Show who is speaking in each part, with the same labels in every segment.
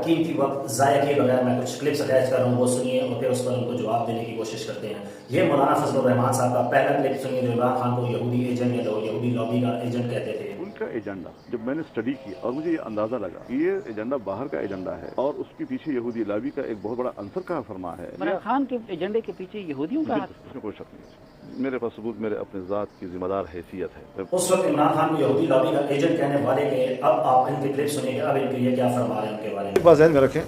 Speaker 1: कीमती वक्त ज़ाया किए बगैर मैं कुछ क्लिप्स अटैच कर रहा हूँ, वो सुनिए और फिर उस पर उनको जवाब देने की कोशिश करते हैं। ये मौलाना फजलुर रहमान साहब का पहला क्लिप सुनिए, जो इमरान खान को यहूदी एजेंट या यहूदी लॉबी का एजेंट कहते थे।
Speaker 2: उनका एजेंडा जब मैंने स्टडी की और मुझे ये अंदाजा लगा कि ये एजेंडा बाहर का एजेंडा है और उसके पीछे यहूदी लॉबी का एक बहुत बड़ा अंसर का फरमा है।
Speaker 3: इमरान खान के एजेंडे के पीछे यहूदियों का
Speaker 2: उसमें कोई शक नहीं है। मेरे पास सबूत मेरे अपने ज़ात की जिम्मेदार हैसियत है।
Speaker 1: उस वक्त इमरान खान को यहूदी लॉबी का एजेंट कहने वाले के अब आप इनके क्लिप सुनिए, अब इनके ये क्या फरमा रहे हैं उनके बारे में।
Speaker 4: बात ज़हन में रखें,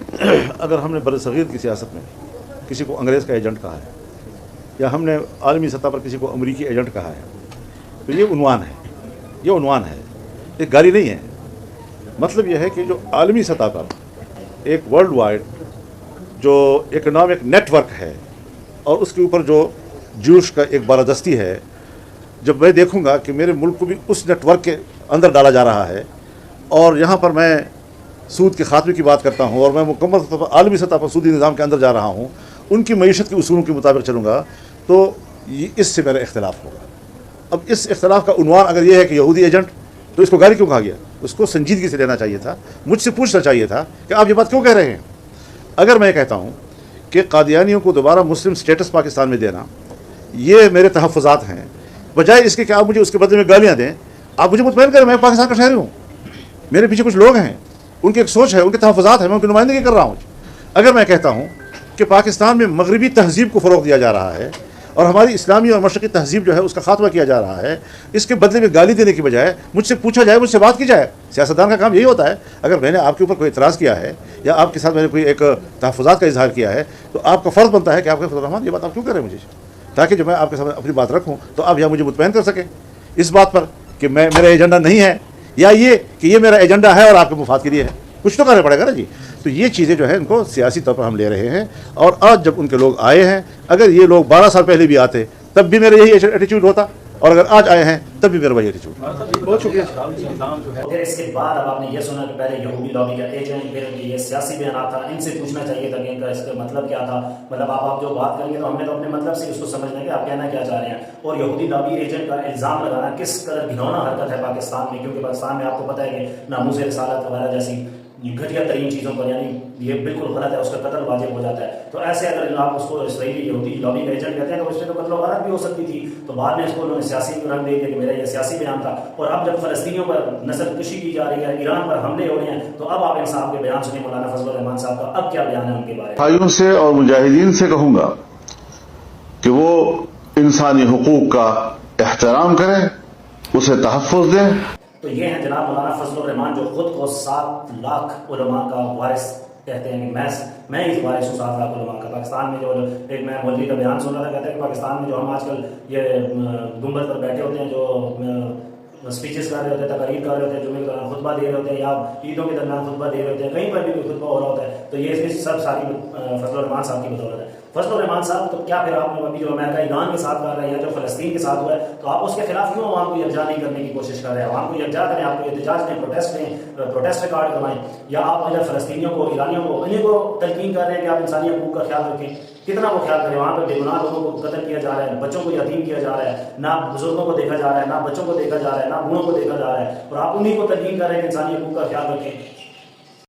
Speaker 4: अगर हमने बरसगीर की सियासत में किसी को अंग्रेज़ का एजेंट कहा है या हमने आलमी सतह पर किसी को अमरीकी एजेंट कहा है तो ये उन्वान है, ये उन्वान है, ये गाली नहीं है। मतलब यह है कि जो आलमी सतह पर एक वर्ल्ड वाइड जो इकनॉमिक नेटवर्क है और उसके ऊपर जो जूश का एक बालादस्ती है, जब मैं देखूंगा कि मेरे मुल्क को भी उस नेटवर्क के अंदर डाला जा रहा है और यहाँ पर मैं सूद के खात्मे की बात करता हूँ और मैं मुकम्मल सतह पर आलमी सतह पर सूदी निज़ाम के अंदर जा रहा हूँ, उनकी मईशत के उसूलों के मुताबिक चलूँगा, तो इससे मेरा इख्तिलाफ होगा। अब इस इख्तिलाफ का उन्वान अगर ये है कि यहूदी एजेंट, तो इसको गाली क्यों कहा गया? उसको संजीदगी से लेना चाहिए था, मुझसे पूछना चाहिए था कि आप ये बात क्यों कह रहे हैं। अगर मैं कहता हूँ कि कादियानियों को दोबारा मुस्लिम स्टेटस पाकिस्तान में देना ये मेरे तहफ़्फ़ुज़ात हैं, बजाय इसके कि आप मुझे उसके बदले में गालियाँ दें, आप मुझे मुतमईन करें मैं पाकिस्तान का शहरी हूँ, मेरे पीछे कुछ लोग हैं, उनकी एक सोच है, उनके तहफ़्फ़ुज़ात हैं, मैं उनकी नुमाइंदगी कर रहा हूँ। अगर मैं कहता हूँ कि पाकिस्तान में मगरबी तहज़ीब को फ़रोग़ दिया जा रहा है और हमारी इस्लामी और मशरक़ी तहज़ीब जो है उसका खात्मा किया जा रहा है, इसके बदले में गाली देने की बजाय मुझसे पूछा जाए, मुझसे बात की जाए। सियासतदान का काम यही होता है। अगर मैंने आपके ऊपर कोई इतराज़ किया है या आपके साथ मैंने कोई एक तहफ़्फ़ुज़ात का इजहार किया है तो आपका फ़र्ज़ बनता है कि आपके फजल रहमान ये बात आप क्यों करें मुझे, ताकि जब मैं आपके सामने अपनी बात रखूँ तो आप यहाँ मुझे मुतमईन कर सकें इस बात पर कि मेरा एजेंडा नहीं है या ये कि ये मेरा एजेंडा है और आपके मुफाद के लिए है। कुछ तो करना पड़ेगा ना जी। तो ये चीज़ें जो है इनको सियासी तौर पर हम ले रहे हैं और आज जब उनके लोग आए हैं, अगर ये लोग 12 साल पहले भी आते तब भी मेरा यही एटीट्यूड होता और अगर आज आए हैं तब भी मेरा वही एटीट्यूड। बहुत शुक्रिया।
Speaker 1: फिर इसके बाद अब आपने ये सुना कि पहले यहूदी लॉबी का एजेंट, फिर ये सियासी बयान था, इनसे पूछना चाहिए था कि इनका इसका मतलब क्या था। मतलब आप जो बात करेंगे तो हमने तो अपने मतलब से उसको समझना कि आप कहना क्या चाह रहे हैं। और यहूदी लॉबी एजेंट का इल्ज़ाम लगाना किस कदर घिनौना हरकत है पाकिस्तान में, क्योंकि पाकिस्तान में आपको पता है कि नामूस रिसालत वगैरह जैसी घटिया तरीन चीज़ों पर, यानी ये बिल्कुल गलत है, उसका कत्ल वाजिब हो जाता है। तो ऐसे अगर आप उसको इसराइली यहूदी लॉबी का एजेंट कहते हैं तो उसमें तो कत्ल वारत भी हो सकती थी। तो बाद में इसको उन्होंने सियासी रंग दे दिया कि मेरा ये सियासी बयान था। और अब जब फ़लस्तीनियों पर नस्ल कुशी की जा रही है, ईरान पर हमले हो रहे हैं, तो अब आप इन साहब के बयान सुनिए, मौलाना फजलुर रहमान साहब का अब क्या बयान है उनके बारे में।
Speaker 5: भाइयों से और मुजाहिदीन से कहूँगा कि वो इंसानी हुकूक का एहतराम करें, उसे तहफ़्फ़ुज़ दें।
Speaker 1: तो ये हैं जनाब मौलाना फजलुर रहमान, जो खुद को 7 लाख उलमा का वारिस कहते हैं कि मैं इस वारिस हूँ 7 लाख उलमा का। पाकिस्तान में जो एक मैं मौलवी का बयान सुन रहा था, कहते हैं कि पाकिस्तान में जो हम आजकल ये गुंबद पर बैठे होते हैं, जो स्पीचेस कर रहे होते हैं, तकरीर कर रहे होते हैं, जुमे के दौरान खुतबा दे रहे होते हैं या ईदों के दरमियान खुतबा दे रहे होते हैं, कहीं पर भी कोई खुतबा हो रहा होता है, तो ये इसमें सब सारी फजलुर रहमान साहब की बदौलत है। फजलुर रहमान साहब, तो क्या फिर आपने अभी जो अमेरिका ईरान के साथ कर रहे हैं, जो फ़लस्तीन के साथ हुआ है, तो आप उसके खिलाफ क्यों आवाम को यकजा नहीं करने की कोशिश कर रहे हैं? आवाम को यकजा करें, आपको एहतजाज दें, प्रोटेस्ट रिकॉर्ड करवाएं, या आप अगर फ़लस्तीनियों को, ईरानियों को, इन्हीं को तलकीन कर रहे हैं कि आप इंसानी हकूक़ का ख्याल रखें। कितना वो ख्याल करें? वहाँ पर बेगुनाह लोगों को कत्ल किया जा रहा है, बच्चों को यतीम किया जा रहा है, ना बुजुर्गों को देखा जा रहा है, ना बच्चों को देखा जा रहा है, ना बूढ़ों को देखा जा रहा है, और आप उन्हीं को तलकीन कर रहे हैं कि इंसानी हकूक़ का ख्याल रखें।